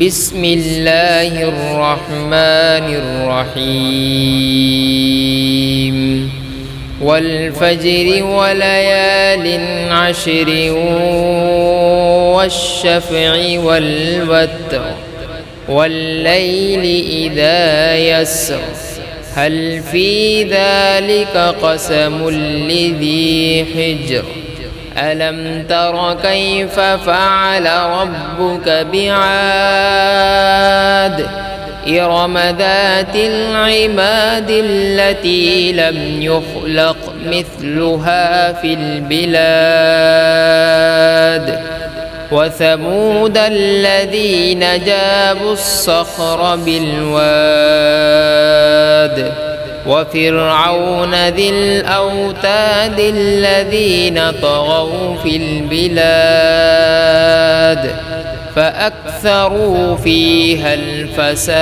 بسم الله الرحمن الرحيم والفجر وليال عشر والشفع والوتر والليل إذا يسر هل في ذلك قسم لذي حجر ألم تر كيف فعل ربك بعاد إرم ذات العماد التي لم يخلق مثلها في البلاد وثمود الذين جابوا الصخر بالواد وفرعون ذي الأوتاد الذين طغوا في البلاد فأكثروا فيها الفساد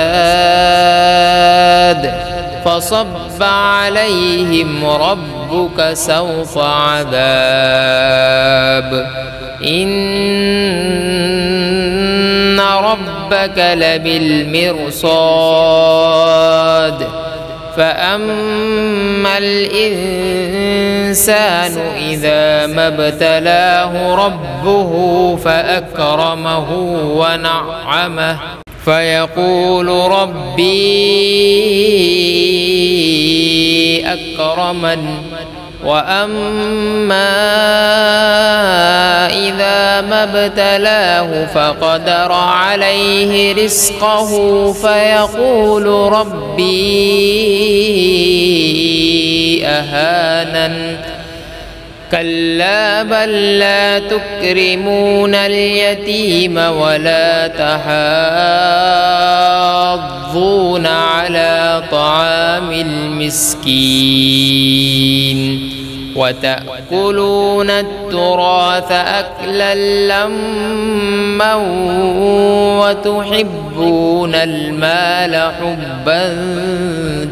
فصب عليهم ربك سوط عذاب إن ربك لبالمرصاد فأما الإنسان إذا ما ابتلاه ربه فأكرمه ونعمه فيقول ربي أكرمن وأما إذا ما ابتلاه فقدر عليه رزقه فيقول ربي أهانن كلا بل لا تكرمون اليتيم ولا تحاضون على طعام المسكين وتأكلون التراث أكلا لما وتحبون المال حبا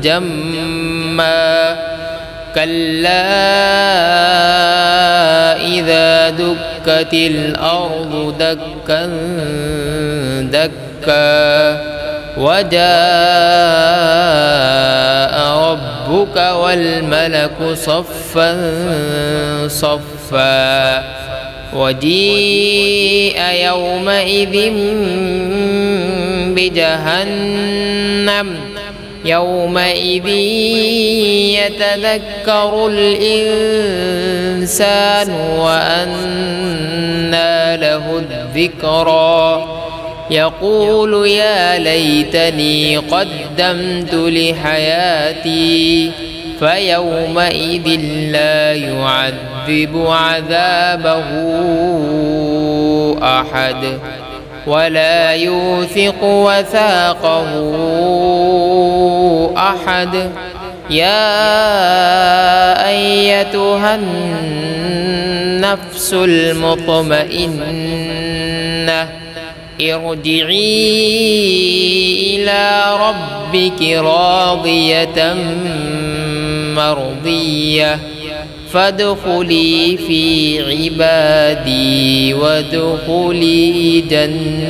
جما كلا إذا دكت الأرض دكا دكا وجاء ربك والملك صفا صفا وجيء يومئذ بجهنم يومئذ يتذكر الإنسان وأنى له الذكرى يقول يا ليتني قدمت لحياتي فيومئذ لا يعذب عذابه أحد ولا يوثق وثاقه أحد يا أيتها النفس المطمئنة ارجعي إلى ربك راضية مرضية فادخلي في عبادي وادخلي جنتي.